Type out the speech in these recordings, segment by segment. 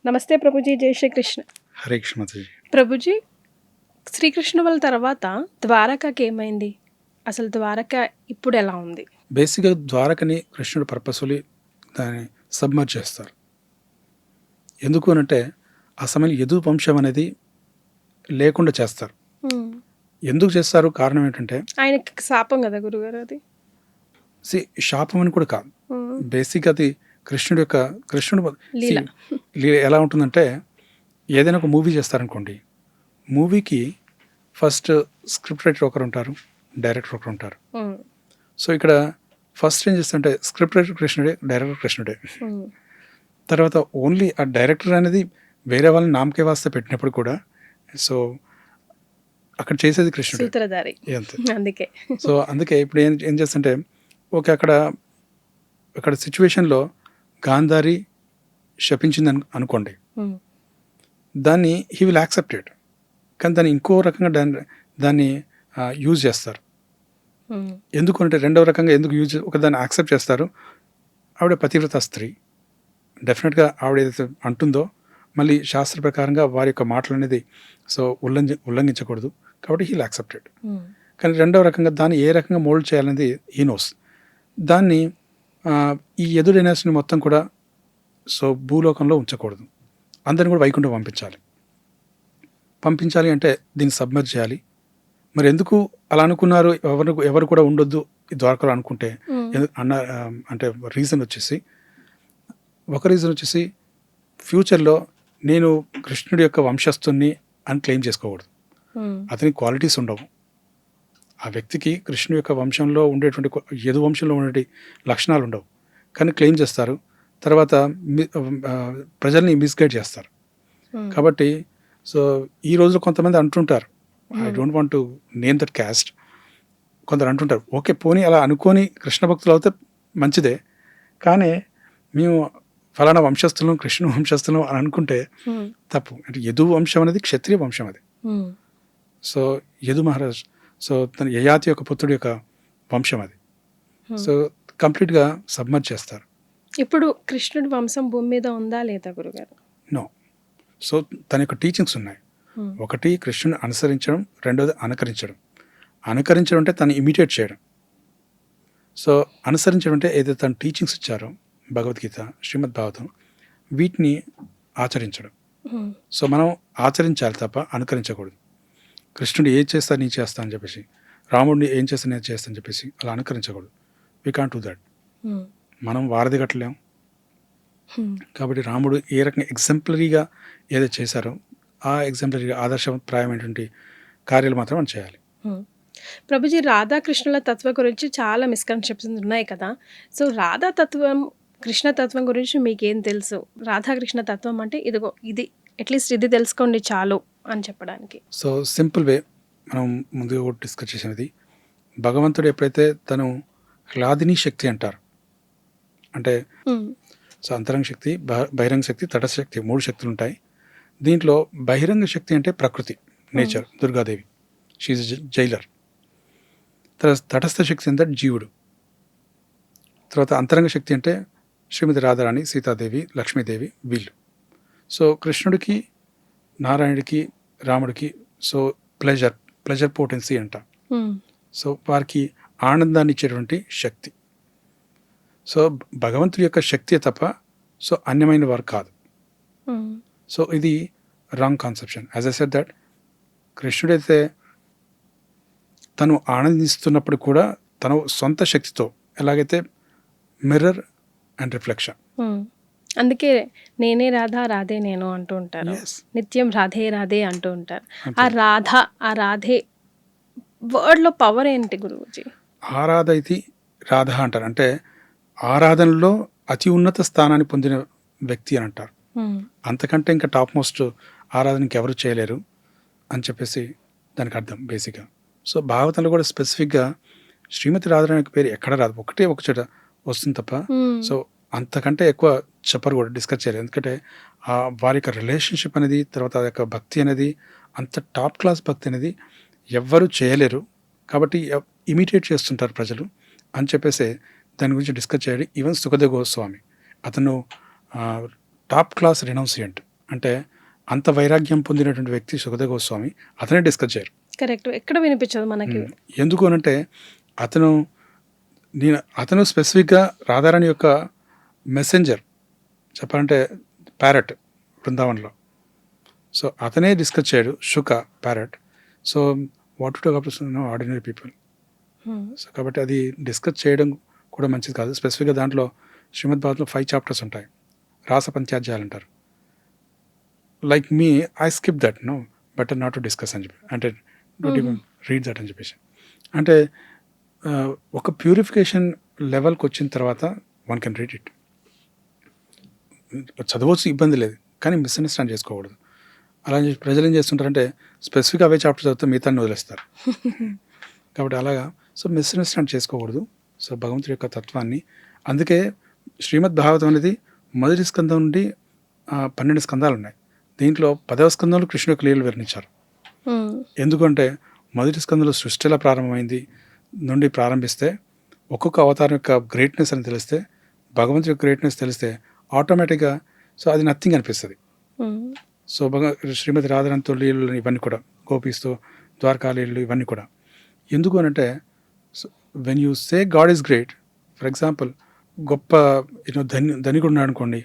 నమస్తే ప్రభుజీ, జై శ్రీకృష్ణ. హరే కృష్ణ మాతాజీ. ప్రభుజీ, శ్రీకృష్ణ వాళ్ళ తర్వాత ద్వారకాకి ఏమైంది? అసలు ద్వారక ఇప్పుడు ఎలా ఉంది? బేసిక్గా ద్వారకని కృష్ణుడు పర్పస్ఫుల్లీ దాన్ని సబ్మర్జ్ చేస్తారు. ఎందుకు అనంటే ఆ సమయంలో యదు వంశం అనేది లేకుండా చేస్తారు. ఎందుకు చేస్తారు? కారణం ఏంటంటే ఆయనకి శాపం కదా గురుగారు అది. శాపం అని కూడా కాదు, బేసిక్ అది కృష్ణుడు లీల. ఎలా ఉంటుందంటే ఏదైనా ఒక మూవీ చేస్తారనుకోండి, మూవీకి ఫస్ట్ స్క్రిప్ట్ రైటర్ ఒకరు ఉంటారు, డైరెక్టర్ ఒకరు ఉంటారు. సో ఇక్కడ ఫస్ట్ ఏం చేస్తుంటే స్క్రిప్ట్ రైటర్ కృష్ణుడే, డైరెక్టర్ కృష్ణుడే. తర్వాత ఓన్లీ ఆ డైరెక్టర్ అనేది వేరే వాళ్ళని నామకే వాస్తే పెట్టినప్పుడు కూడా సో అక్కడ చేసేది కృష్ణుడే. సూత్రధారి. అందుకే సో అందుకే ఇప్పుడు ఏం చేస్తుంటే ఓకే, అక్కడ సిచ్యువేషన్లో గాంధారి శపించింది అనుకోండి, దాన్ని హీ విల్ యాక్సెప్టెడ్. కానీ దాన్ని ఇంకో రకంగా దాన్ని యూజ్ చేస్తారు. ఎందుకంటే రెండవ రకంగా ఎందుకు దాన్ని యాక్సెప్ట్ చేస్తారు? ఆవిడ పతివ్రత స్త్రీ, డెఫినెట్గా ఆవిడ ఏదైతే అంటుందో మళ్ళీ శాస్త్ర ప్రకారంగా వారి యొక్క మాటలు అనేది సో ఉల్లంఘించకూడదు, కాబట్టి హీల్ యాక్సెప్టెడ్. కానీ రెండవ రకంగా దాన్ని ఏ రకంగా మోల్డ్ చేయాలనేది హీ నోస్. దాన్ని ఈ యదు డైనాసిటీని మొత్తం కూడా సో భూలోకంలో ఉంచకూడదు, అందరిని కూడా వైకుంఠం పంపించాలి అంటే దీన్ని సబ్మర్జ్ చేయాలి. మరి ఎందుకు అలా అనుకున్నారు? ఎవరు కూడా ఉండొద్దు ఈ ద్వారకలో అనుకుంటే అంటే రీజన్ వచ్చేసి ఫ్యూచర్లో నేను కృష్ణుడి యొక్క వంశస్థుని అని క్లెయిమ్ చేసుకోకూడదు. అతనికి క్వాలిటీస్ ఉండవు. ఆ వ్యక్తికి కృష్ణుడి యొక్క వంశంలో ఉండేటువంటి యదు వంశంలో ఉండే లక్షణాలు ఉండవు, కానీ క్లెయిమ్ చేస్తారు. తర్వాత ప్రజల్ని మిస్గైడ్ చేస్తారు. కాబట్టి సో ఈ రోజు కొంతమంది అంటుంటారు, I don't want to name that caste, కొందరు అంటుంటారు ఓకే పోనీ అలా అనుకొని కృష్ణ భక్తులు అవుతే మంచిదే, కానీ మేము ఫలానా వంశస్థులం, కృష్ణ వంశస్థులం అని అనుకుంటే తప్పు. అంటే యదు వంశం అనేది క్షత్రియ వంశం అది. సో యదు మహారాజ్ సో తన యయాతి యొక్క పుత్రుడి యొక్క వంశం అది. సో కంప్లీట్గా సబ్మర్జ్ చేస్తారు. ఇప్పుడు కృష్ణుడి వంశం భూమి మీద ఉందా లేదా గురుగారు? నో. సో తన యొక్క టీచింగ్స్ ఉన్నాయి. ఒకటి కృష్ణుని అనుసరించడం, రెండోది అనుకరించడం. అనుకరించడం అంటే తను ఇమిటేట్ చేయడం. సో అనుసరించడం అంటే ఏదైతే తను టీచింగ్స్ ఇచ్చారో భగవద్గీత, శ్రీమద్ భాగవతం, వీటిని ఆచరించడం. సో మనం ఆచరించాలి తప్ప అనుకరించకూడదు. కృష్ణుడు ఏం చేస్తా నీ చేస్తా అని చెప్పేసి, రాముడిని ఏం చేస్తా నేను చేస్తా అని చెప్పేసి అలా అనుకరించకూడదు. We can't do that. మనం వారధి కట్టలేం. కాబట్టి రాముడు ఏ రకంగా ఎగ్జాంపులరీగా ఏదైతే చేశారో ఆ ఎగ్జాంపులరీగా ఆదర్శప్రాయమైనటువంటి కార్యాలు మాత్రం మనం చేయాలి. ప్రభుజీ, రాధాకృష్ణుల తత్వం గురించి చాలా మిస్కన్సెప్షన్స్ ఉన్నాయి కదా. సో రాధా తత్వం, కృష్ణ తత్వం గురించి మీకేం తెలుసు? రాధాకృష్ణ తత్వం అంటే ఇదిగో ఇది, అట్లీస్ట్ ఇది తెలుసుకోండి చాలు అని చెప్పడానికి. సో సింపుల్ వే మనం ముందుగా కూడా డిస్కస్ చేసినది, భగవంతుడు ఎప్పుడైతే తను హ్లాదిని శక్తి అంటారు, అంటే సో అంతరంగ శక్తి, బహిరంగ శక్తి, తటస్థ శక్తి, 3 శక్తులు ఉంటాయి. దీంట్లో బహిరంగ శక్తి అంటే ప్రకృతి, నేచర్, దుర్గాదేవి, షీఈ్ జైలర్. తర్వాత తటస్థ శక్తి అంటే జీవుడు. తర్వాత అంతరంగ శక్తి అంటే శ్రీమతి రాధారాణి, సీతాదేవి, లక్ష్మీదేవి, వీళ్ళు. సో కృష్ణుడికి, నారాయణుడికి, రాముడికి సో ప్లెజర్ పోటెన్సీ అంట. సో వారికి ఆనందాన్ని ఇచ్చేటువంటి శక్తి. సో భగవంతుడి యొక్క శక్తి తప్ప సో అన్యమైన వారు కాదు. సో ఇది wrong conception. As I said that కృష్ణుడైతే తను ఆనందిస్తున్నప్పుడు కూడా తన సొంత శక్తితో, ఎలాగైతే మిర్రర్ అండ్ రిఫ్లెక్షన్. అందుకే నేనే రాధా, రాధే నేను అంటూ ఉంటారు. నిత్యం రాధే రాధే అంటూ ఉంటారు. ఆ రాధే వర్డ్లో పవర్ ఏంటి గురువుజీ? ఆరాధైతి రాధ అంటారు. అంటే ఆరాధనలో అతి ఉన్నత స్థానాన్ని పొందిన వ్యక్తి అని అంటారు. అంతకంటే ఇంకా టాప్ మోస్ట్ ఆరాధనకి ఎవరు చేయలేరు అని చెప్పేసి దానికి అర్థం బేసిక్గా. సో భాగవతంలో కూడా స్పెసిఫిక్గా శ్రీమతి రాధారాణి పేరు ఎక్కడ రాదు, ఒక చోట వస్తుంది తప్ప. సో అంతకంటే ఎక్కువ చెప్పరు కూడా, డిస్కస్ చేయలేదు. ఎందుకంటే వారి యొక్క రిలేషన్షిప్ అనేది, తర్వాత ఆ యొక్క భక్తి అనేది, అంత టాప్ క్లాస్ భక్తి అనేది ఎవ్వరూ చేయలేరు. కాబట్టి ఇమిటేట్ చేస్తుంటారు ప్రజలు అని చెప్పేసి దాని గురించి డిస్కస్ చేయాలి. ఈవెన్ సుఖదేవ్ గోస్వామి అతను టాప్ క్లాస్ రెనౌన్సియంట్, అంటే అంత వైరాగ్యం పొందినటువంటి వ్యక్తి సుఖదేవ్ గోస్వామి, అతనే డిస్కస్ చేయరు. కరెక్ట్, ఎక్కడ వినిపించదు మనకి. ఎందుకు అనంటే అతను స్పెసిఫిక్గా రాధారాణి యొక్క మెసెంజర్, చెప్పాలంటే ప్యారెట్ బృందావన్లో. సో అతనే డిస్కస్ చేయడు, Shuka parrot. So what to talk about ordinary people. So కాబట్టి అది డిస్కస్ చేయడం కూడా మంచిది కాదు. స్పెసిఫిక్గా దాంట్లో శ్రీమద్ భాగవతంలో 5 చాప్టర్స్ ఉంటాయి, రాస పంచాధ్యాయాలు అంటారు. Like me, I skip that, no better not to discuss అని చెప్పి, అంటే డోంట్ ఈవెన్ రీడ్ దట్ అని చెప్పేసి. అంటే ఒక ప్యూరిఫికేషన్ లెవెల్కి వచ్చిన తర్వాత వన్ కెన్ రీడ్ ఇట్. చదవచ్చు, ఇబ్బంది లేదు, కానీ మిస్అండర్స్టాండ్ చేసుకోకూడదు. అలా ప్రజలు ఏం చేస్తుంటారంటే స్పెసిఫిక్ అవే చాప్టర్ చదివితే మిగతాన్ని వదిలేస్తారు. కాబట్టి అలాగా సో మిస్అండర్స్టాండ్ చేసుకోకూడదు. సో భగవంతుడి యొక్క తత్వాన్ని, అందుకే శ్రీమద్ భాగవతం అనేది మొదటి స్కందం నుండి 12 స్కందాలు ఉన్నాయి. దీంట్లో 10వ స్కందంలో కృష్ణుడి యొక్క లీలలు వర్ణించారు. ఎందుకంటే మొదటి స్కందంలో సృష్టి ఎలా ప్రారంభమైంది నుండి ప్రారంభిస్తే ఒక్కొక్క అవతారం యొక్క గ్రేట్నెస్ అని తెలిస్తే, భగవంతుడి యొక్క గ్రేట్నెస్ తెలిస్తే ఆటోమేటిక్గా సో అది నథింగ్ అనిపిస్తుంది. సో శ్రీమతి రాధారాణితో లీలలు ఇవన్నీ కూడా, గోపీస్తో ద్వారకా లీలలు ఇవన్నీ కూడా ఎందుకు అనంటే, when you say God is great, for example గొప్ప ధనికుడు ఉన్నాడు అనుకోండి,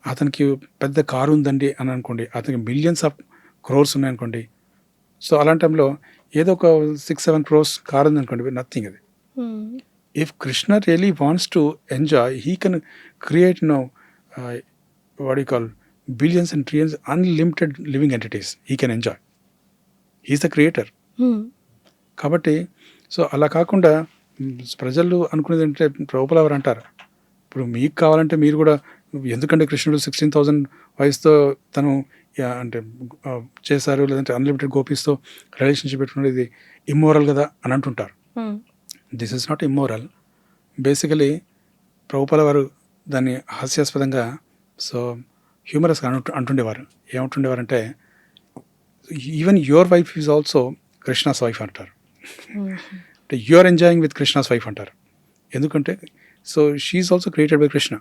అతనికి పెద్ద కారు ఉందండి అని అనుకోండి, అతనికి మిలియన్స్ ఆఫ్ క్రోర్స్ ఉన్నాయనుకోండి. సో అలాంటి టైంలో ఏదో ఒక 6-7 crores కారు ఉందనుకోండి, నథింగ్ అది. If Krishna really wants to enjoy, he can create what you call billions and trillions unlimited living entities. He can enjoy. He is the creator. కాబట్టి సో అలా కాకుండా ప్రజలు అనుకునేది ఏంటంటే, ప్రభుపాల వారు అంటారు, ఇప్పుడు మీకు కావాలంటే మీరు కూడా, ఎందుకంటే కృష్ణుడు 16,000 వయసుతో తను అంటే చేశారు, లేదంటే అన్లిమిటెడ్ గోపీస్తో రిలేషన్షిప్ పెట్టుకున్నది, ఇది ఇమ్మోరల్ కదా అని అంటుంటారు. This is not immoral. Basically Prabhupada వారు దాన్ని హాస్యాస్పదంగా సో హ్యూమరస్గా అంటుండేవారు. ఏమంటుండేవారంటే, even your wife is also Krishna's wife అంటారు. అంటే you are enjoying with Krishna's wife అంటారు. ఎందుకంటే so she is also created by Krishna,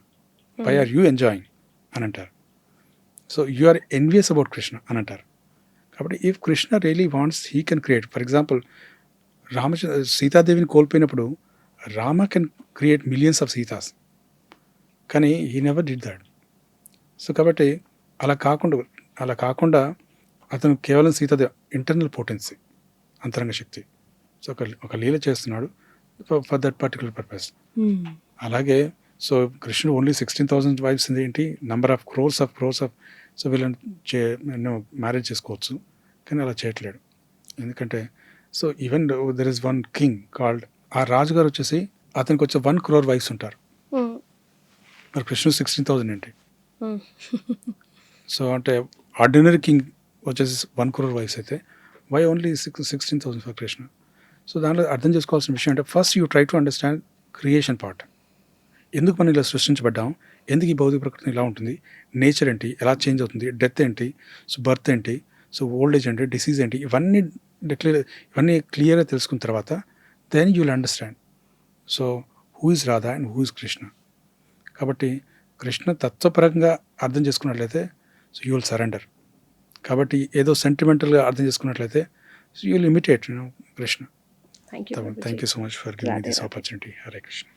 why are you enjoying అని అంటారు. So you are envious about Krishna అని అంటారు. కాబట్టి if Krishna really wants, he can create. For example సీతాదేవిని కోల్పోయినప్పుడు Rama can create millions of సీతాస్, కానీ he never did that. So కాబట్టి అలా కాకుండా అతను కేవలం సీతాదేవి ఇంటర్నల్ పొటెన్సీ, అంతరంగ శక్తి. సో ఒక లీల చేస్తున్నాడు ఫర్ దట్ పర్టికులర్ పర్పస్. అలాగే సో కృష్ణుడు ఓన్లీ 16,000 వైఫ్స్ ఏంటి, number of crores of so వీళ్ళని మ్యారేజ్ చేసుకోవచ్చు, కానీ అలా చేయట్లేడు. ఎందుకంటే so even there is one king called, ఆ రాజుగారు వచ్చేసి అతనికి వచ్చే 1 crore వైఫ్స్ ఉంటారు. మరి కృష్ణుడు 16,000 ఏంటి? సో అంటే ఆర్డినరీ కింగ్ వచ్చేసి 1 crore వైఫ్స్ అయితే, why only 16,000 for Krishna? So దాంట్లో అర్థం చేసుకోవాల్సిన విషయం అంటే, first you try to understand creation part. ఎందుకు మనం ఇలా సృష్టించబడ్డాం, ఎందుకు ఈ భౌతిక ప్రకృతి ఇలా ఉంటుంది, నేచర్ ఏంటి, ఎలా చేంజ్ అవుతుంది, డెత్ ఏంటి, సో బర్త్ ఏంటి, సో ఓల్డ్ ఏజ్ ఏంటి, డిసీజ్ ఏంటి, ఇవన్నీ క్లియర్గా తెలుసుకున్న తర్వాత then you will understand so who is Radha and who is Krishna. కాబట్టి కృష్ణ తత్వపరంగా అర్థం చేసుకున్నట్లయితే సో యూ విల్ సరెండర్. కాబట్టి ఏదో సెంటిమెంటల్గా అర్థం చేసుకున్నట్లయితే so you will imitate Krishna. Thank you so much for giving me this opportunity. Hare Krishna.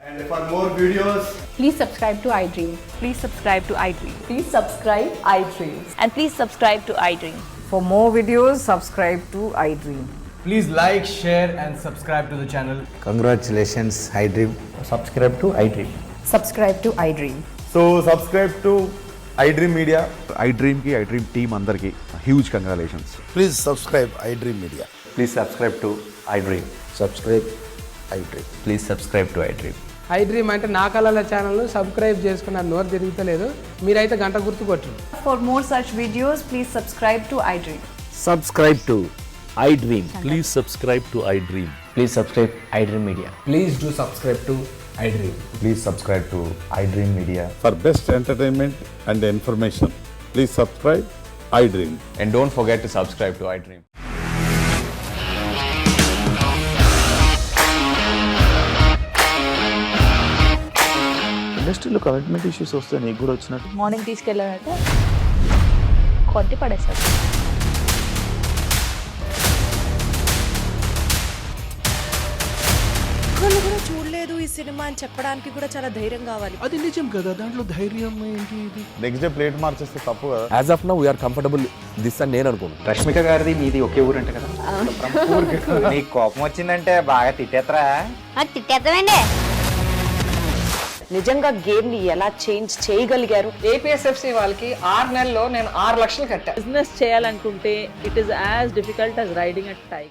And for more videos, please subscribe to iDream. Please subscribe to iDream. Please subscribe iDream. And please subscribe to iDream. For more videos, subscribe to iDream. please like, share and subscribe to the channel. Congratulations, iDream. Subscribe to iDream. Subscribe to iDream. So subscribe to iDream Media. iDream ki iDream team andarki huge congratulations. Please subscribe iDream Media. Please subscribe to iDream. Subscribe iDream. Please subscribe to iDream. iDream అంటే నా కళల ఛానల్ను subscribe చేసుకున్నారు, నోరు తిరుగుతలేదు, మీరైతే గంట గుర్తు కొట్టండి. For more such videos, please subscribe to iDream. Subscribe to iDream. Please subscribe to iDream. Please subscribe iDream Media. Please do subscribe to iDream. Please subscribe to iDream Media. For best entertainment and information, please subscribe iDream. And don't forget to subscribe to iDream. ఇండస్ట్రీలో commitment issues వస్తే నీకు కూడా వచ్చినట్టు. Morning తీసుకెళ్ళాలంటే కొట్టి పడేస్తారు. వాళ్ళు కూడా చూడలేదు ఈ సినిమా అని చెప్పడానికి కూడా చాలా ధైర్యం కావాలి. అది నిజం కదా, దాంట్లో ధైర్యం ఏంటి ఇది? నెక్స్ట్ డే ప్లేట్ మార్చేస్తే తప్పు కదా. As of now we're comfortable this అని నేను అనుకుంటున్నాను. రష్మిక గారిది మీది ఒకే ఊరు అంట కదా. నీకు కోపం వచ్చిందంటే బాగా తిట్టేత్తరా. తిట్టేద్దామండి. నిజంగా గేమ్ ని ఎలా చేంజ్ చేయగలిగారు? ఏపీఎస్ఎఫ్సి వాళ్ళకి 6 నెలల్లో నేను 6 లక్షలు కట్టా. బిజినెస్ చేయాలనుకుంటే it is as difficult as riding a tiger.